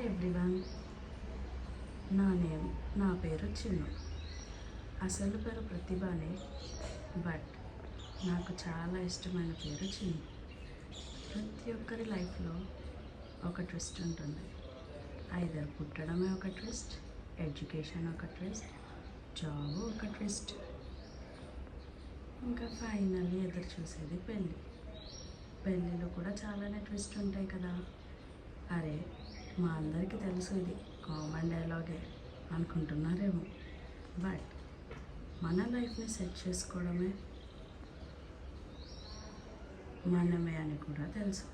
Hi everyone, నా పేరు చిన్ను. అసలు పేరు ప్రతిభనే, బట్ నాకు చాలా ఇష్టమైన పేరు చిన్ను. ప్రతి ఒక్కరి లైఫ్లో ఒక ట్విస్ట్ ఉంటుంది. ఐదర్ పుట్టడమే ఒక ట్విస్ట్, ఎడ్యుకేషన్ ఒక ట్విస్ట్, జాబ్ ఒక ట్విస్ట్, ఇంకా ఫైనల్లీ ఎదురు చూసేది పెళ్ళి. పెళ్ళిలో కూడా చాలానే ట్విస్ట్ ఉంటాయి కదా. అరే, మా అందరికీ తెలుసు, ఇది కామన్ డైలాగే అనుకుంటున్నారేమో. బట్ మన లైఫ్ని సెట్ చేసుకోవడమే మనమే అని కూడా తెలుసు.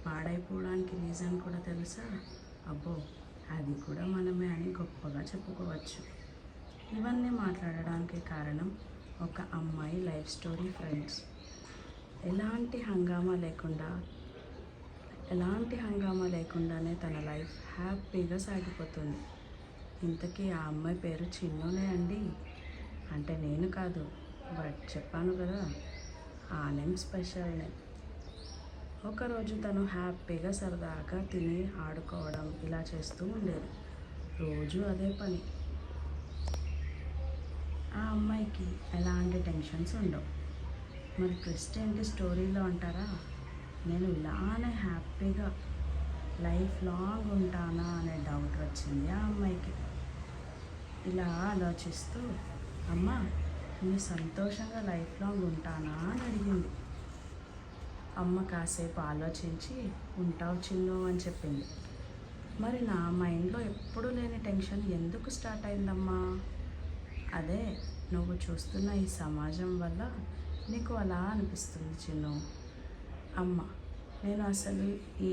పాడైపోవడానికి రీజన్ కూడా తెలుసా? అబ్బో, అది కూడా మనమే అని గొప్పగా చెప్పుకోవచ్చు. ఇవన్నీ మాట్లాడడానికి కారణం ఒక అమ్మాయి లైఫ్ స్టోరీ ఫ్రెండ్స్. ఎలాంటి హంగామా లేకుండానే తన లైఫ్ హ్యాపీగా సాగిపోతుంది. ఇంతకీ ఆ అమ్మాయి పేరు చిన్నునే అండి. అంటే నేను కాదు, బట్ చెప్పాను కదా, ఆ నేమ్ స్పెషల్ నేమ్. ఒకరోజు తను హ్యాపీగా సరదాగా తిని ఆడుకోవడం ఇలా చేస్తూ ఉండేది. రోజు అదే పని. ఆ అమ్మాయికి ఎలాంటి టెన్షన్స్ ఉండవు. మరి ట్విస్ట్ ఏంటి స్టోరీలో అంటారా? నేను ఇలానే హ్యాపీగా లైఫ్ లాంగ్ ఉంటానా అనే డౌట్ వచ్చింది ఆ అమ్మాయికి. ఇలా ఆలోచిస్తూ, అమ్మ, నేను సంతోషంగా లైఫ్ లాంగ్ ఉంటానా అని అడిగింది. అమ్మ కాసేపు ఆలోచించి, ఉంటావు చిన్ను అని చెప్పింది. మరి నా మైండ్లో ఎప్పుడూ లేని టెన్షన్ ఎందుకు స్టార్ట్ అయిందమ్మా? అదే, నువ్వు చూస్తున్న ఈ సమాజం వల్ల నీకు అలా అనిపిస్తుంది చిన్ను. అమ్మ, నేను అసలు ఈ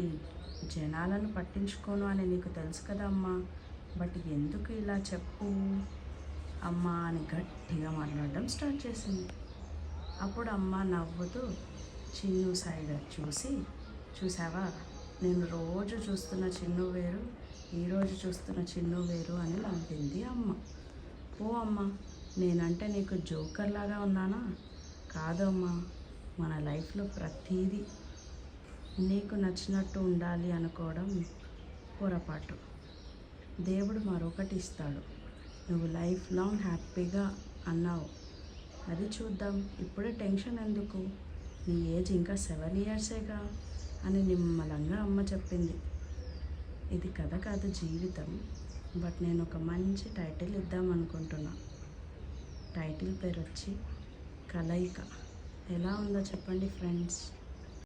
జనాలను పట్టించుకోను అని నీకు తెలుసు కదమ్మా, బట్ ఎందుకు ఇలా చెప్పు అమ్మా అని గట్టిగా మాట్లాడడం స్టార్ట్ చేసింది. అప్పుడు అమ్మ నవ్వుతూ చిన్ను సైడ్ చూసి, చూసావా, నేను రోజు చూస్తున్న చిన్ను వేరు, ఈరోజు చూస్తున్న చిన్ను వేరు అని నవ్వింది అమ్మ. ఓ అమ్మ, నేనంటే నీకు జోకర్ లాగా ఉన్నానా? కాదమ్మా, మన లైఫ్లో ప్రతీదీ నీకు నచ్చినట్టు ఉండాలి అనుకోవడం పొరపాటు. దేవుడు మరొకటి ఇస్తాడు. నువ్వు లైఫ్ లాంగ్ హ్యాపీగా అన్నావు, అది చూద్దాం. ఇప్పుడే టెన్షన్ ఎందుకు? నీ ఏజ్ ఇంకా 7 ఇయర్సేగా అని నిమ్మలంగా అమ్మ చెప్పింది. ఇది కథ కాదు, జీవితం. బట్ నేను ఒక మంచి టైటిల్ ఇద్దాం అనుకుంటున్నా. టైటిల్ పేరు వచ్చి కలయిక. ఎలా ఉందో చెప్పండి ఫ్రెండ్స్.